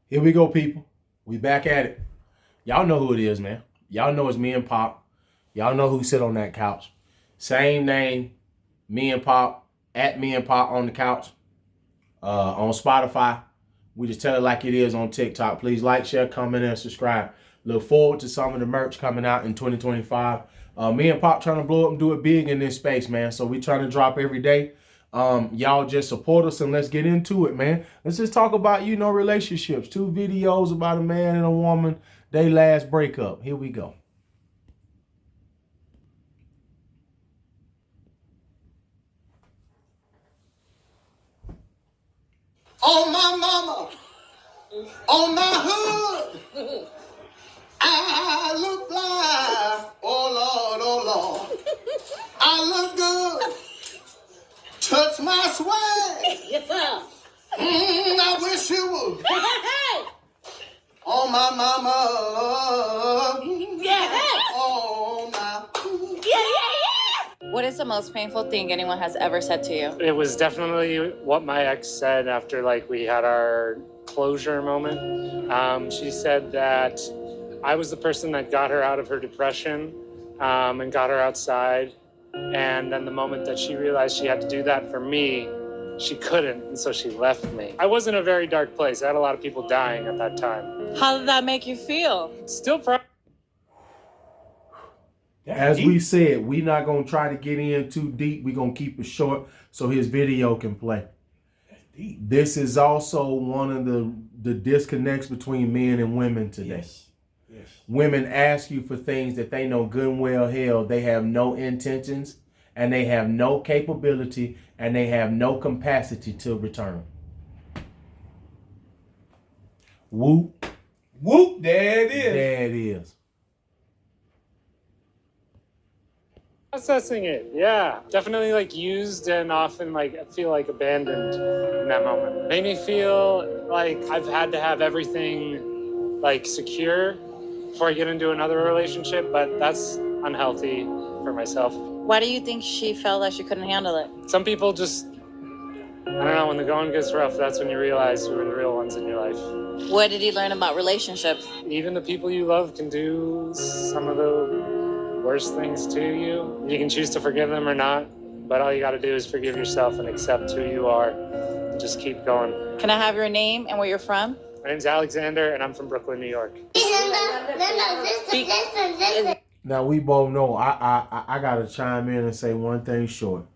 Here we go, people. We back at it. Y'all know who it is, man. Y'all know it's me and Pop. Y'all know who sit on that couch. Same name, me and Pop, at me and Pop on the couch. On Spotify. We just tell it like it is on TikTok. Please like, share, comment, and subscribe. Look forward to some of the merch coming out in 2025. Me and Pop trying to blow up and do it big in this space, man. So we trying to drop every day. Y'all just support us and let's get into it, man. Let's just talk about, relationships. 2 videos about a man and a woman, they last breakup. Here we go. On my mama, on my hood, I look like, oh Lord, I look good. Touch my swag. Yes, sir. I wish you would. On my mama, Yeah. on my. What is the most painful thing anyone has ever said to you? It was definitely what my ex said after we had our closure moment. She said that I was the person that got her out of her depression and got her outside. And then the moment that she realized she had to do that for me, she couldn't, and so she left me. I was in a very dark place. I had a lot of people dying at that time. How did that make you feel? Still As we said, we not going to try to get in too deep. We're going to keep it short so his video can play. This is also one of the disconnects between men and women today. Yes. Women ask you for things that they know good and well hell they have no intentions and they have no capability and they have no capacity to return. Whoop. Whoop, there it is. There it is. processing it. Yeah, definitely used and often I feel abandoned in that moment. Made me feel like I've had to have everything secure before I get into another relationship, but that's unhealthy for myself. Why do you think she felt like she couldn't handle it? Some people just, I don't know, when the going gets rough, that's when you realize who are the real ones in your life. What did he learn about relationships? Even the people you love can do some of the worst things to you. You can choose to forgive them or not, but all you got to do is forgive yourself and accept who you are and just keep going. Can I have your name and where you're from? My name's Alexander, and I'm from Brooklyn, New York. Listen. Now we both know I gotta chime in and say one thing short.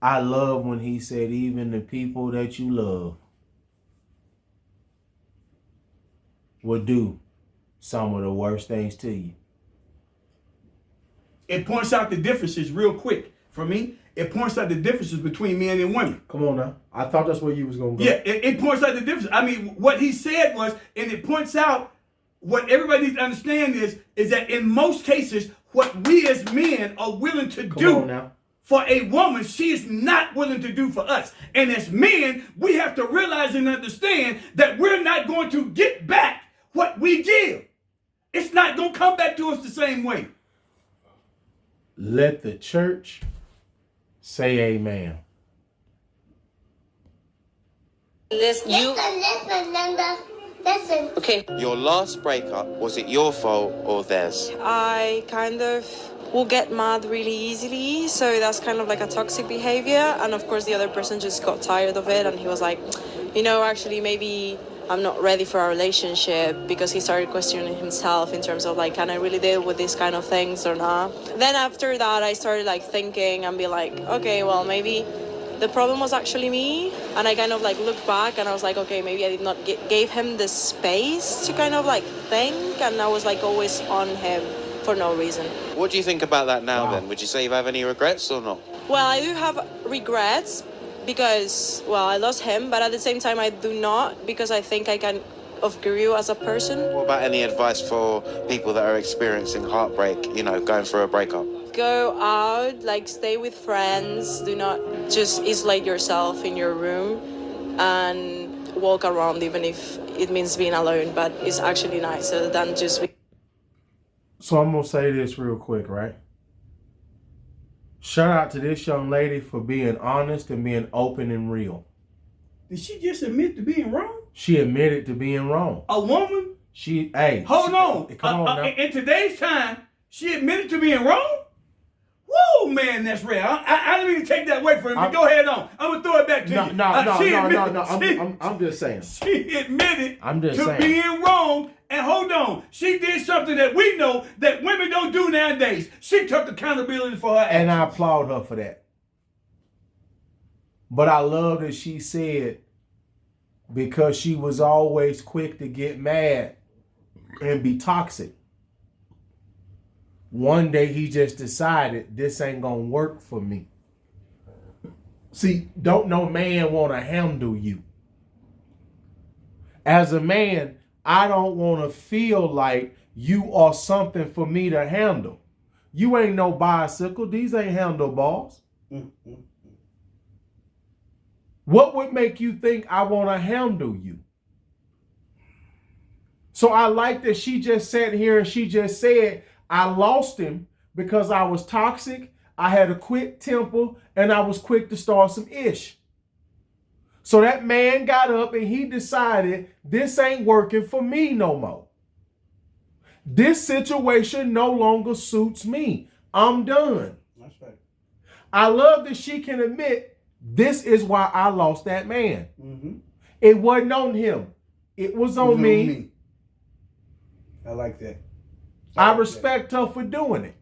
I love when he said even the people that you love will do some of the worst things to you. It points out the differences real quick. For me, it points out the differences between men and women. Come on now. I thought that's where you was gonna go. Yeah, it points out the difference. I mean, what he said was, and it points out what everybody needs to understand is that in most cases, what we as men are willing to do for a woman, she is not willing to do for us. And as men, we have to realize and understand that we're not going to get back what we give. It's not going to come back to us the same way. Let the church say amen. Listen, Linda. Listen. Okay. Your last breakup, was it your fault or theirs? I kind of will get mad really easily, so that's kind of like a toxic behavior. And of course the other person just got tired of it and he was like, actually maybe I'm not ready for a relationship, because he started questioning himself in terms of can I really deal with these kind of things or not. Then after that I started thinking and be like, okay, well maybe the problem was actually me. And I kind of looked back and I was like, okay, maybe I did not gave him the space to kind of think, and I was always on him for no reason. What do you think about that now then? Would you say you have any regrets or not? Well, I do have regrets because, I lost him, but at the same time I do not, because I think I can outgrow as a person. What about any advice for people that are experiencing heartbreak, going through a breakup? Go out, stay with friends, do not just isolate yourself in your room and walk around, even if it means being alone, but it's actually nicer than just So I'm going to say this real quick, right? Shout out to this young lady for being honest and being open and real. Did she just admit to being wrong? She admitted to being wrong. A woman? Hold on. Come on now. In today's time, she admitted to being wrong? Whoa, man, that's rare. I didn't even take that away from him. But go ahead on. I'm going to throw it back to you. No. I'm just saying. She admitted to being wrong. And hold on. She did something that we know that women don't do nowadays. She took accountability for her actions. And I applaud her for that. But I love that she said, because she was always quick to get mad and be toxic, one day he just decided this ain't gonna work for me. See, don't no man want to handle you. As a man, I don't want to feel like you are something for me to handle. You ain't no bicycle. These ain't handlebars. What would make you think I want to handle you? So I like that she just sat here and she just said, I lost him because I was toxic, I had a quick temper, and I was quick to start some ish. So that man got up and he decided this ain't working for me no more. This situation no longer suits me. I'm done. That's right. I love that she can admit this is why I lost that man. Mm-hmm. It wasn't on him. It was on me. I like that. I respect her for doing it.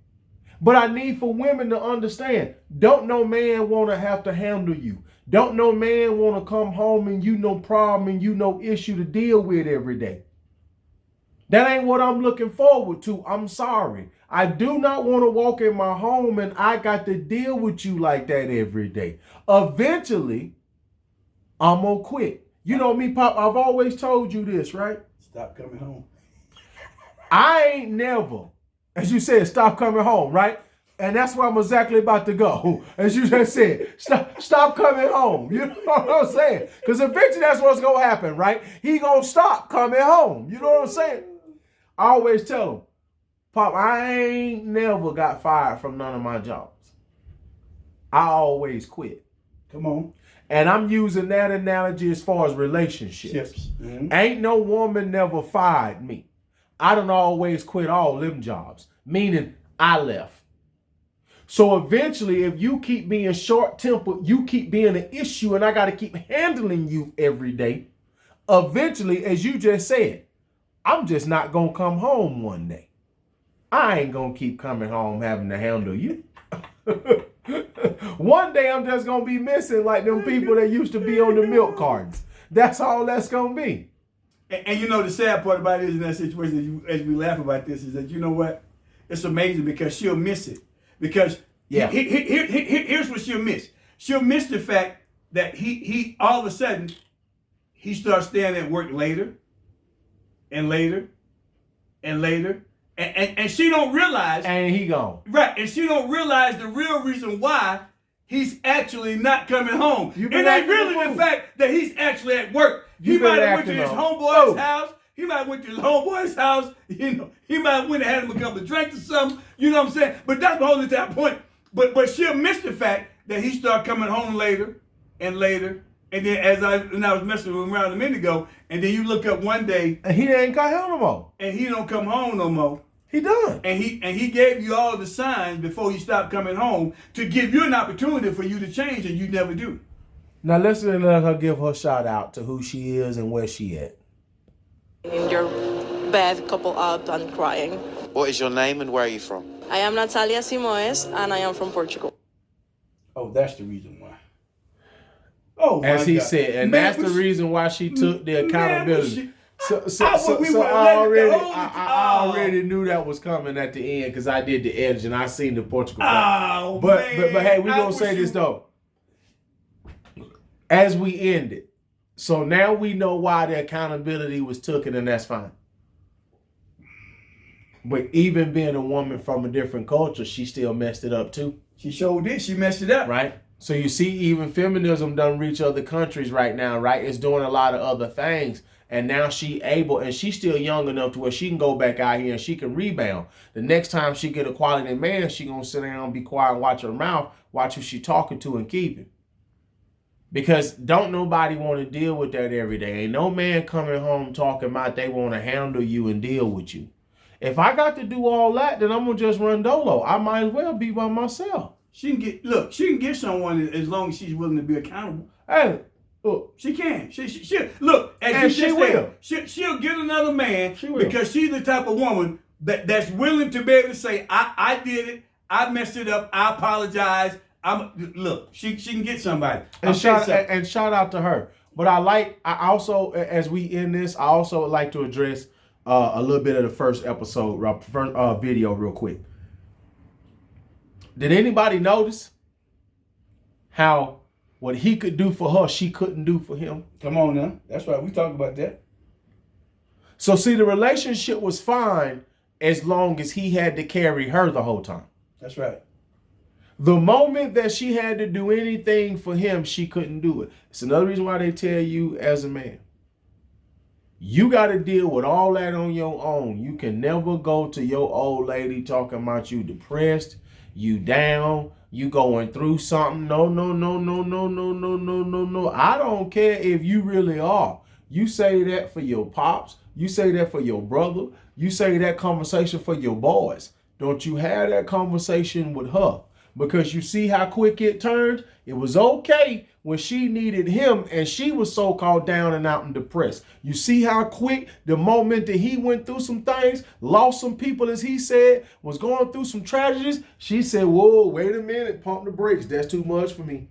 But I need for women to understand, don't no man want to have to handle you. Don't no man want to come home and you no problem and you no issue to deal with every day. That ain't what I'm looking forward to. I'm sorry. I do not want to walk in my home and I got to deal with you like that every day. Eventually, I'm going to quit. You know me, Pop, I've always told you this, right? Stop coming home. I ain't never, as you said, stop coming home, right? And that's where I'm exactly about to go. As you just said, stop coming home. You know what I'm saying? Because eventually that's what's going to happen, right? He going to stop coming home. You know what I'm saying? I always tell him, Pop, I ain't never got fired from none of my jobs. I always quit. Come on. And I'm using that analogy as far as relationships. Mm-hmm. Ain't no woman never fired me. I done always quit all them jobs, meaning I left. So eventually, if you keep being short-tempered, you keep being an issue, and I got to keep handling you every day, eventually, as you just said, I'm just not going to come home one day. I ain't going to keep coming home having to handle you. One day, I'm just going to be missing like them people that used to be on the milk cartons. That's all that's going to be. And you know, the sad part about it is in that situation, as we laugh about this, is that, you know what? It's amazing because she'll miss it. Because here's what she'll miss. She'll miss the fact that he all of a sudden, he starts staying at work later and later and later. And she don't realize. And he gone. Right. And she don't realize the real reason why he's actually not coming home. It ain't really the fact that he's actually at work. He might have went to his homeboy's house. He might have went to his homeboy's house. You know, he might have went and had him a couple of drinks or something. You know what I'm saying? But that's the whole entire point. But she'll miss the fact that he started coming home later and later. And then as I was messing with him around a minute ago, and then you look up one day. And he ain't come home no more. And he don't come home no more. He done. And he gave you all the signs before he stopped coming home to give you an opportunity for you to change, and you never do. Now let's let her give her shout out to who she is and where she at. In your bed, coupled up and crying. What is your name and where are you from? I am Natalia Simoes and I am from Portugal. Oh, that's the reason why. Oh, as he said, and man, that's the reason why she took the accountability. I already knew that was coming at the end because I did the edge and I seen the Portugal. But hey, we gonna say this though. As we end it, so now we know why the accountability was taken, and that's fine. But even being a woman from a different culture, she still messed it up too. She sure did. She messed it up. Right? So you see, even feminism done reach other countries right now, right? It's doing a lot of other things. And now she able, and she's still young enough to where she can go back out here and she can rebound. The next time she get a quality man, she gonna sit down and be quiet and watch her mouth, watch who she talking to and keep it. Because don't nobody want to deal with that every day. Ain't no man coming home talking about they want to handle you and deal with you. If I got to do all that, then I'm going to just run dolo. I might as well be by myself. She can get someone as long as she's willing to be accountable. Hey, look. She can. She look, as you she will. She'll get another man She will. because she's the type of woman that's willing to be able to say, I did it, I messed it up, I apologize. Look, she can get somebody. And shout out to her. But I also, as we end this, I also like to address a little bit of the first episode, video real quick. Did anybody notice how what he could do for her, she couldn't do for him? Come on now. That's right. We talk about that. So see, the relationship was fine as long as he had to carry her the whole time. That's right. The moment that she had to do anything for him, she couldn't do it. It's another reason why they tell you as a man, you got to deal with all that on your own. You can never go to your old lady talking about you depressed, you down, you going through something. No. I don't care if you really are. You say that for your pops. You say that for your brother. You say that conversation for your boys. Don't you have that conversation with her? Because you see how quick it turned? It was okay when she needed him and she was so-called down and out and depressed. You see how quick the moment that he went through some things, lost some people, as he said, was going through some tragedies, she said, whoa, wait a minute, pump the brakes. That's too much for me.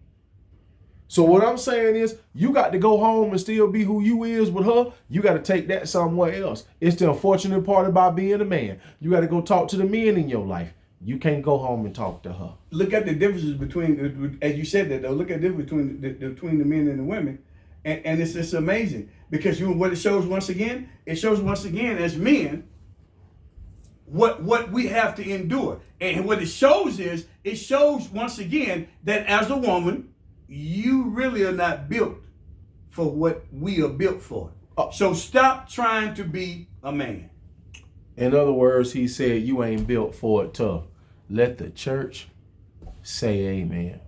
So what I'm saying is, you got to go home and still be who you is with her. You got to take that somewhere else. It's the unfortunate part about being a man. You got to go talk to the men in your life. You can't go home and talk to her. Look at the differences between, as you said that though, look at the difference between the men and the women. And it's just amazing. Because what it shows once again as men, what we have to endure. And what it shows once again that as a woman, you really are not built for what we are built for. So stop trying to be a man. In other words, he said, you ain't built for it tough. Let the church say amen.